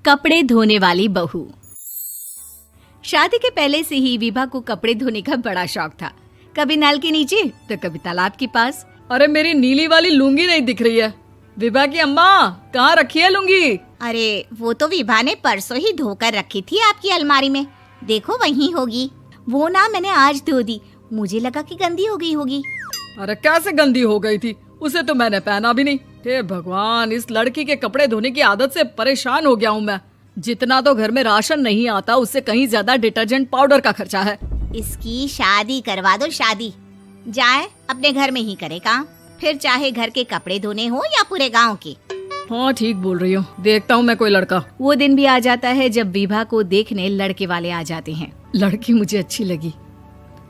कपड़े धोने वाली बहू। शादी के पहले से ही विभा को कपड़े धोने का बड़ा शौक था। कभी नल के नीचे तो कभी तालाब के पास। अरे मेरी नीली वाली लुंगी नहीं दिख रही है। विभा की अम्मा, कहाँ रखी है लुंगी? अरे वो तो विभा ने परसों ही धोकर रखी थी आपकी अलमारी में, देखो वहीं होगी। वो ना मैंने आज धो दी, मुझे लगा कि गंदी हो गई होगी। अरे कैसे गंदी हो गई थी? उसे तो मैंने पहना भी नहीं। हे भगवान, इस लड़की के कपड़े धोने की आदत से परेशान हो गया हूँ मैं। जितना तो घर में राशन नहीं आता, उससे कहीं ज्यादा डिटर्जेंट पाउडर का खर्चा है। इसकी शादी करवा दो, शादी जाए अपने घर में ही करे काम, फिर चाहे घर के कपड़े धोने हो या पूरे गांव के। हाँ ठीक बोल रही हूँ, देखता हूँ मैं कोई लड़का। वो दिन भी आ जाता है जब विभा को देखने लड़के वाले आ जाते हैं। लड़की मुझे अच्छी लगी।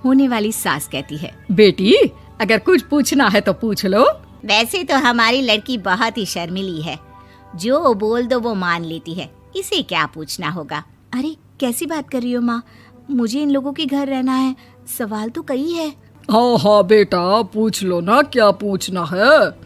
होने वाली सास कहती है, बेटी अगर कुछ पूछना है तो पूछ लो। वैसे तो हमारी लड़की बहुत ही शर्मीली है, जो बोल दो वो मान लेती है, इसे क्या पूछना होगा। अरे कैसी बात कर रही हो माँ, मुझे इन लोगों के घर रहना है, सवाल तो कई है। हाँ हाँ बेटा, पूछ लो ना, क्या पूछना है।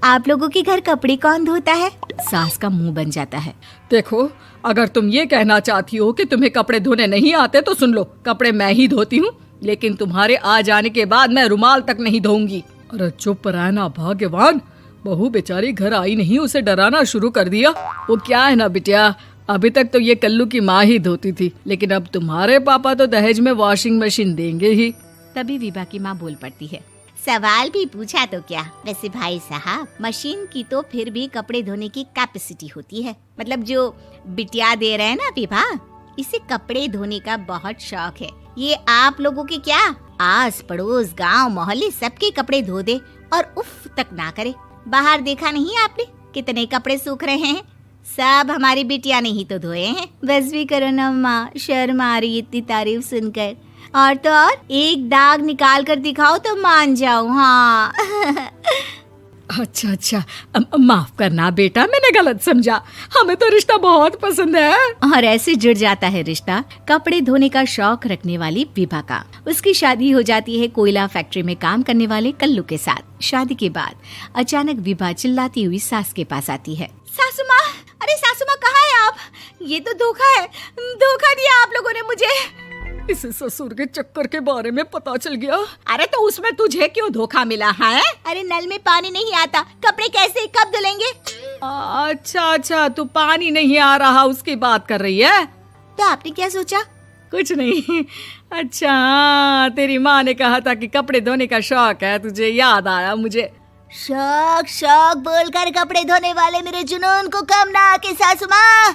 आप लोगों के घर कपड़े कौन धोता है? सास का मुंह बन जाता है। देखो, अगर तुम ये कहना चाहती हो कि तुम्हें कपड़े धोने नहीं आते तो सुन लो, कपड़े मैं ही धोती हूँ, लेकिन तुम्हारे आ जाने के बाद मैं रुमाल तक नहीं धोऊंगी। अरे चुप रहना भाग्यवान, बहू बेचारी घर आई नहीं, उसे डराना शुरू कर दिया। वो क्या है ना बिटिया, अभी तक तो ये कल्लू की माँ ही धोती थी, लेकिन अब तुम्हारे पापा तो दहेज में वॉशिंग मशीन देंगे ही। तभी विभा की माँ बोल पड़ती है, सवाल भी पूछा तो क्या। वैसे भाई साहब, मशीन की तो फिर भी कपड़े धोने की कैपेसिटी होती है। मतलब जो बिटिया दे रहे हैं ना विभा, इसे कपड़े धोने का बहुत शौक है। ये आप लोगों के क्या, आस पड़ोस गांव मोहल्ले सबके कपड़े धो दे और उफ तक ना करे। बाहर देखा नहीं आपने कितने कपड़े सूख रहे हैं? सब हमारी बिटिया ने ही तो धोए हैं। बस भी करो ना माँ, शर्म आ रही इतनी तारीफ सुनकर। और तो और एक दाग निकाल कर दिखाओ तो मान जाऊं। हाँ अच्छा, माफ करना बेटा, मैंने गलत समझा। हमें तो रिश्ता बहुत पसंद है। और ऐसे जुड़ जाता है रिश्ता कपड़े धोने का शौक रखने वाली विभा का। उसकी शादी हो जाती है कोयला फैक्ट्री में काम करने वाले कल्लू के साथ। शादी के बाद अचानक विभा चिल्लाती हुई सास के पास आती है। सासू माँ, अरे सासू माँ कहाँ है आप? ये तो धोखा है, धोखा दिया आप लोगों ने मुझे। इसे ससुर के चक्कर के बारे में पता चल गया। अरे तो उसमें तुझे क्यों धोखा मिला है? अरे नल में पानी नहीं आता, कपड़े कैसे कब धुलेंगे? अच्छा, तू पानी नहीं आ रहा उसकी बात कर रही है। तो आपने क्या सोचा? कुछ नहीं। अच्छा, तेरी माँ ने कहा था कि कपड़े धोने का शौक है तुझे, याद आया मुझे। शौक बोलकर कपड़े धोने वाले मेरे जुनून को कम ना आके सासू माँ,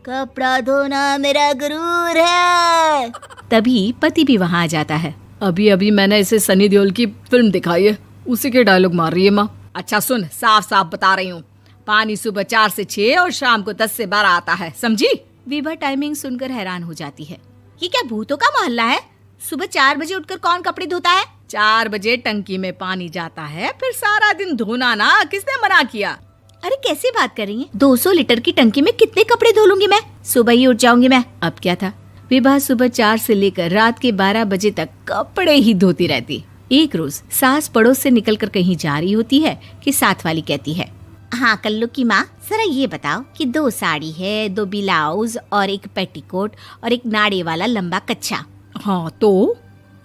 कपड़ा धोना मेरा गुरूर है। तभी पति भी वहाँ आ जाता है। अभी मैंने इसे सनी देओल की फिल्म दिखाई है, उसी के डायलॉग मार रही है माँ। अच्छा सुन, साफ साफ बता रही हूँ, पानी सुबह 4 से 6 और शाम को 10 से 12 आता है, समझी? विभा टाइमिंग सुनकर हैरान हो जाती है। ये क्या भूतों का मोहल्ला है? सुबह 4 बजे उठकर कौन कपड़े धोता है? 4 बजे टंकी में पानी जाता है, फिर सारा दिन धोना ना, किसने मना किया? अरे कैसी बात कर रही हैं? 200 लीटर की टंकी में कितने कपड़े धो लूंगी मैं? सुबह ही उठ जाऊंगी मैं। अब क्या था, विभा सुबह 4 से लेकर रात के 12 बजे तक कपड़े ही धोती रहती। एक रोज सास पड़ोस से निकलकर कहीं जा रही होती है कि साथ वाली कहती है, हाँ कल्लू की माँ, जरा ये बताओ कि 2 साड़ी है, 2 ब्लाउज और एक पेटीकोट और एक नाड़े वाला लंबा कच्छा। हाँ तो?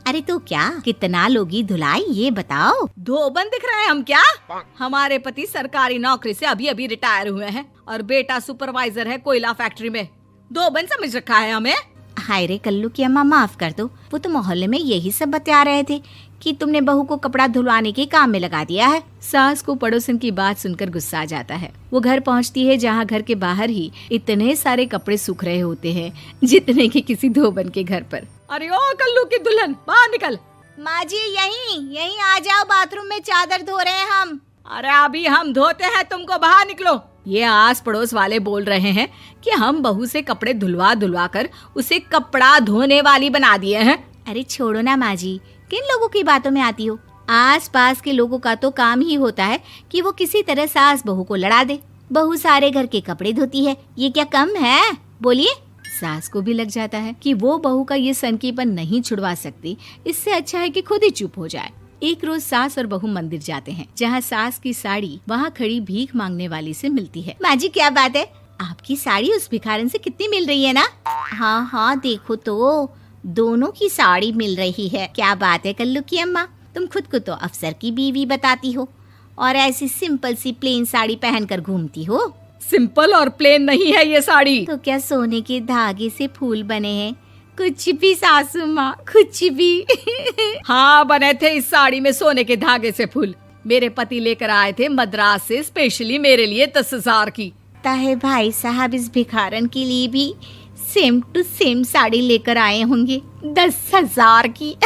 अरे तो क्या, कितना लोगी धुलाई ये बताओ। धोबन दिख रहे हैं हम क्या? हमारे पति सरकारी नौकरी से अभी रिटायर हुए हैं और बेटा सुपरवाइजर है कोयला फैक्ट्री में। धोबन समझ रखा है हमें? हाय रे कल्लू की अम्मा, माफ कर दो, वो तो मोहल्ले में यही सब बता रहे थे कि तुमने बहू को कपड़ा धुलवाने के काम में लगा दिया है। सास को पड़ोसन की बात सुनकर गुस्सा आ जाता है। वो घर पहुंचती है जहां घर के बाहर ही इतने सारे कपड़े सूख रहे होते हैं जितने कि किसी धोबन के घर पर। अरे ओ कल्लू की दुल्हन, बाहर निकल। माँ जी यहीं आ जाओ, बाथरूम में चादर धो रहे हैं हम। अरे अभी हम धोते हैं, तुमको बाहर निकलो। ये आस पड़ोस वाले बोल रहे हैं कि हम बहू से कपड़े धुलवा कर उसे कपड़ा धोने वाली बना दिए हैं। अरे छोड़ो ना माँ जी, किन लोगों की बातों में आती हो? आस पास के लोगों का तो काम ही होता है कि वो किसी तरह सास बहू को लड़ा दे। बहू सारे घर के कपड़े धोती है, ये क्या कम है? बोलिए। सास को भी लग जाता है कि वो बहू का ये सनकीपन नहीं छुड़वा सकती, इससे अच्छा है कि खुद ही चुप हो जाए। एक रोज सास और बहू मंदिर जाते हैं, जहाँ सास की साड़ी वहाँ खड़ी भीख मांगने वाली से मिलती है। माँ जी क्या बात है, आपकी साड़ी उस भिखारन से कितनी मिल रही है ना? हाँ हाँ देखो तो, दोनों की साड़ी मिल रही है। क्या बात है कल्लू की अम्मा, तुम खुद को तो अफसर की बीवी बताती हो और ऐसी सिंपल सी प्लेन साड़ी पहनकर घूमती हो। सिंपल और प्लेन नहीं है ये साड़ी। तो क्या सोने के धागे से फूल बने हैं? कुछ भी सासू माँ, कुछ भी। हाँ बने थे इस साड़ी में सोने के धागे से फूल। मेरे पति लेकर आए थे मद्रास से स्पेशली मेरे लिए 10,000 की। ताहे भाई साहब इस भिखारन के लिए भी सेम टू सेम साड़ी लेकर आए होंगे 10,000 की।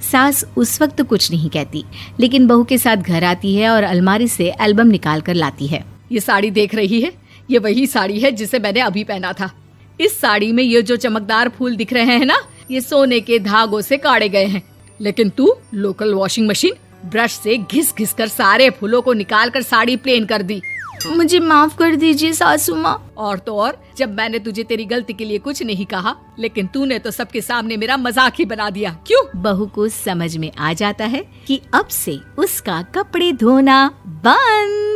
सास उस वक्त तो कुछ नहीं कहती, लेकिन बहू के साथ घर आती है और अलमारी से एल्बम निकाल कर लाती है। ये साड़ी देख रही है, ये वही साड़ी है जिसे मैंने अभी पहना था। इस साड़ी में ये जो चमकदार फूल दिख रहे हैं ना, ये सोने के धागों से काढ़े गए हैं। लेकिन तू लोकल वॉशिंग मशीन ब्रश से घिस घिस कर सारे फूलों को निकाल कर साड़ी प्लेन कर दी। मुझे माफ कर दीजिए सासू माँ। और तो और, जब मैंने तुझे तेरी गलती के लिए कुछ नहीं कहा, लेकिन तूने तो सबके सामने मेरा मजाक ही बना दिया। क्यों? बहू को समझ में आ जाता है कि अब से उसका कपड़े धोना बंद।